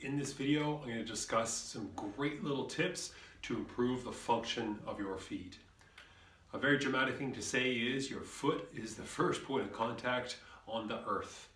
In this video, I'm going to discuss some great little tips to improve the function of your feet. A very dramatic thing to say is your foot is the first point of contact on the earth.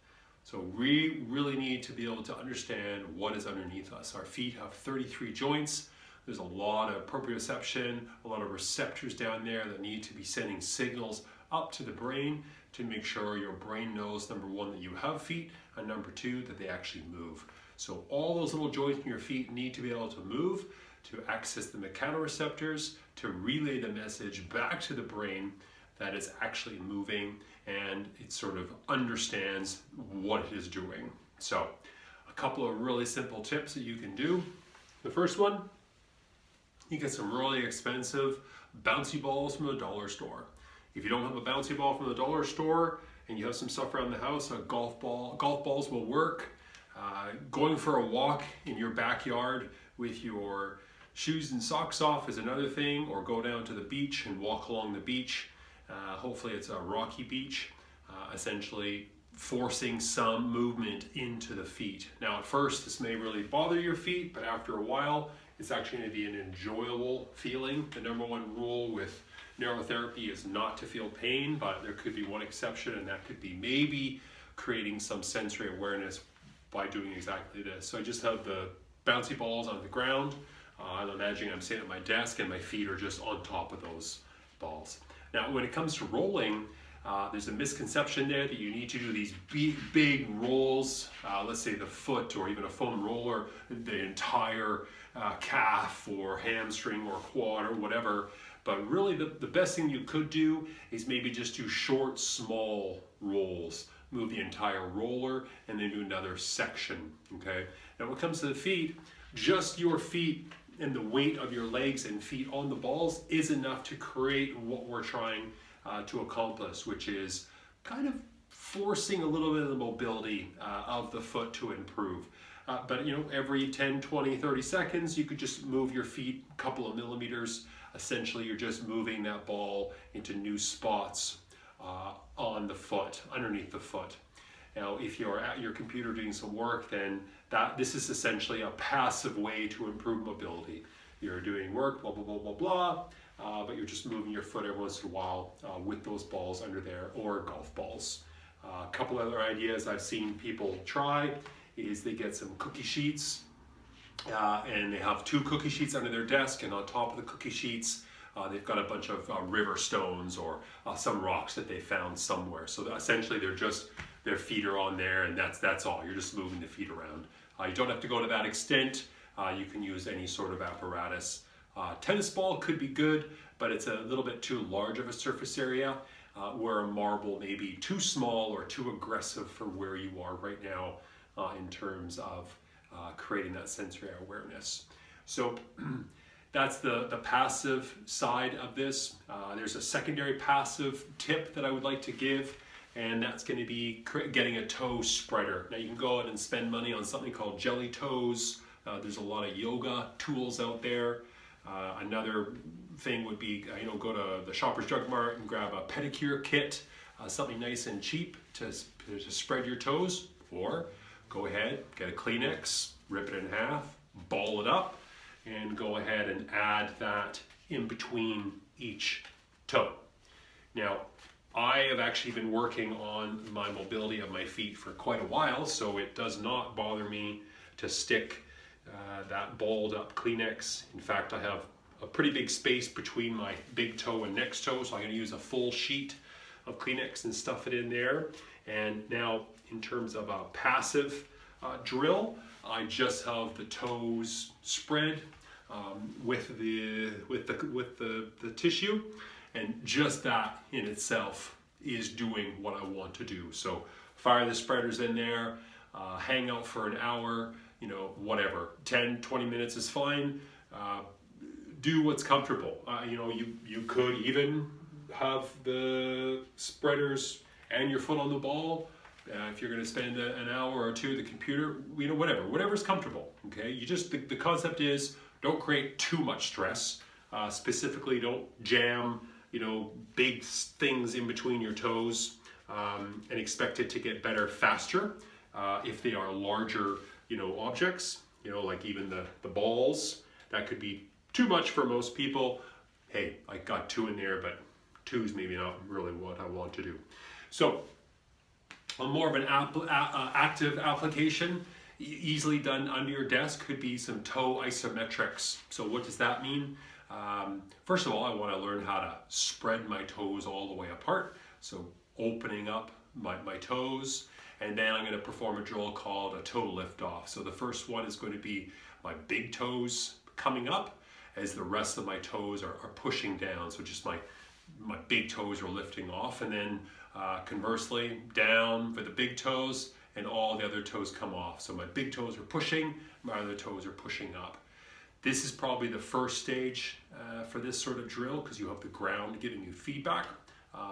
So we really need to be able to understand what is underneath us. Our feet have 33 joints. There's a lot of proprioception, a lot of receptors down there that need to be sending signals up to the brain to make sure your brain knows, number one, that you have feet, and number two, that they actually move. So all those little joints in your feet need to be able to move to access the mechanoreceptors to relay the message back to the brain that it's actually moving and it sort of understands what it is doing. So a couple of really simple tips that you can do. The first one, you get some really expensive bouncy balls from the dollar store. If you don't have a bouncy ball from the dollar store and you have some stuff around the house, golf balls will work. Going for a walk in your backyard with your shoes and socks off is another thing, or go down to the beach and walk along the beach. Hopefully it's a rocky beach, essentially forcing some movement into the feet. Now at first this may really bother your feet, but after a while it's actually going to be an enjoyable feeling. The number one rule with neurotherapy is not to feel pain, but there could be one exception, and that could be maybe creating some sensory awareness by doing exactly this. So I just have the bouncy balls on the ground. I'm imagining I'm sitting at my desk and my feet are just on top of those balls. Now when it comes to rolling, there's a misconception there that you need to do these big rolls, let's say the foot or even a foam roller, the entire calf or hamstring or quad or whatever. But really the best thing you could do is maybe just do short, small rolls. Move the entire roller and then do another section, okay? Now when it comes to the feet, just your feet and the weight of your legs and feet on the balls is enough to create what we're trying to accomplish, which is kind of forcing a little bit of the mobility of the foot to improve. But you know, every 10, 20, 30 seconds, you could just move your feet a couple of millimeters. Essentially, you're just moving that ball into new spots on the foot, underneath the foot. Now, if you're at your computer doing some work, then this is essentially a passive way to improve mobility. You're doing work, blah, blah, blah, blah, blah, but you're just moving your foot every once in a while with those balls under there, or golf balls. A couple other ideas I've seen people try is they get some cookie sheets, and they have 2 cookie sheets under their desk, and on top of the cookie sheets, they've got a bunch of river stones or some rocks that they found somewhere. So essentially their feet are on there, and that's all. You're just moving the feet around. You don't have to go to that extent. You can use any sort of apparatus. Tennis ball could be good, but it's a little bit too large of a surface area, where a marble may be too small or too aggressive for where you are right now in terms of creating that sensory awareness. So that's the passive side of this. There's a secondary passive tip that I would like to give, and that's going to be getting a toe spreader. Now you can go out and spend money on something called jelly toes. There's a lot of yoga tools out there. Another thing would be, go to the Shoppers Drug Mart and grab a pedicure kit, something nice and cheap to spread your toes, or go ahead, get a Kleenex, rip it in half, ball it up, and go ahead and add that in between each toe. Now, I have actually been working on my mobility of my feet for quite a while, so it does not bother me to stick that balled up Kleenex. In fact, I have a pretty big space between my big toe and next toe, so I'm going to use a full sheet of Kleenex and stuff it in there. And now, in terms of a passive drill, I just have the toes spread with the tissue, and just that in itself is doing what I want to do. So fire the spreaders in there, hang out for an hour, whatever, 10, 20 minutes is fine. Do what's comfortable. You could even have the spreaders and your foot on the ball. If you're going to spend an hour or two at the computer, whatever's comfortable. Okay, the concept is don't create too much stress. Specifically, don't jam big things in between your toes and expect it to get better faster if they are larger objects. you know, like even the balls, that could be too much for most people. Hey, I got 2 in there, but 2's maybe not really what I want to do. So a more of an active application, easily done under your desk, could be some toe isometrics. So what does that mean? First of all, I want to learn how to spread my toes all the way apart. So opening up my toes, and then I'm going to perform a drill called a toe lift off. So the first one is going to be my big toes coming up as the rest of my toes are pushing down. So just my big toes are lifting off, and then conversely down for the big toes, and all the other toes come off. So my big toes are pushing, my other toes are pushing up. This is probably the first stage for this sort of drill, because you have the ground giving you feedback,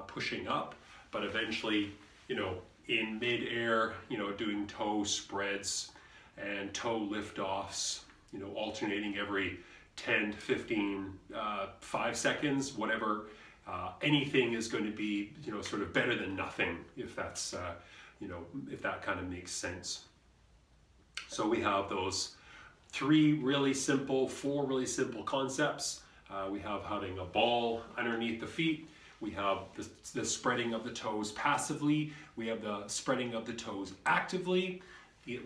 pushing up, but eventually, you know, in mid-air, you know, doing toe spreads and toe lift-offs, you know, alternating every 10 to 15, 5 seconds, whatever. Anything is going to be, you know, sort of better than nothing, if that's, you know, if that kind of makes sense. So we have those 4 really simple concepts. We have having a ball underneath the feet. We have the spreading of the toes passively. We have the spreading of the toes actively,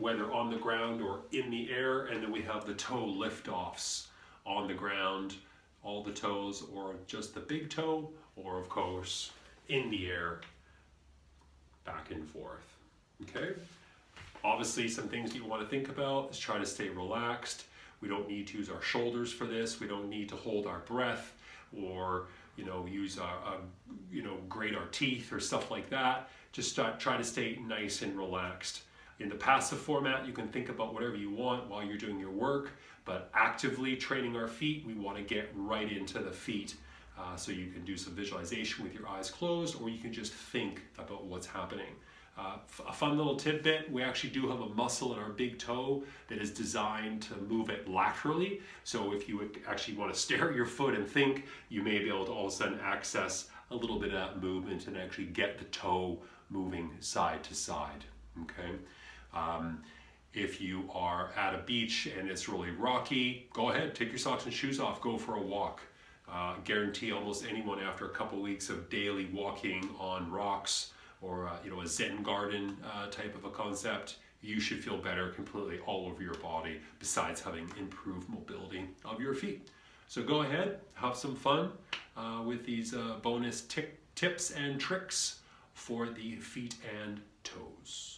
whether on the ground or in the air. And then we have the toe lift-offs on the ground, all the toes, or just the big toe, or of course in the air, back and forth. Okay? Obviously, some things you want to think about is try to stay relaxed. We don't need to use our shoulders for this. We don't need to hold our breath, or, you know, use you know, grate our teeth or stuff like that. Just try to stay nice and relaxed. In the passive format, you can think about whatever you want while you're doing your work, but actively training our feet, we want to get right into the feet. So you can do some visualization with your eyes closed, or you can just think about what's happening. A fun little tidbit, we actually do have a muscle in our big toe that is designed to move it laterally. So if you would actually want to stare at your foot and think, you may be able to all of a sudden access a little bit of that movement and actually get the toe moving side to side. Okay. If you are at a beach and it's really rocky, go ahead, take your socks and shoes off, go for a walk. Guarantee almost anyone after a couple weeks of daily walking on rocks, or you know, a Zen garden type of a concept, you should feel better completely all over your body, besides having improved mobility of your feet. So go ahead, have some fun with these bonus tips and tricks for the feet and toes.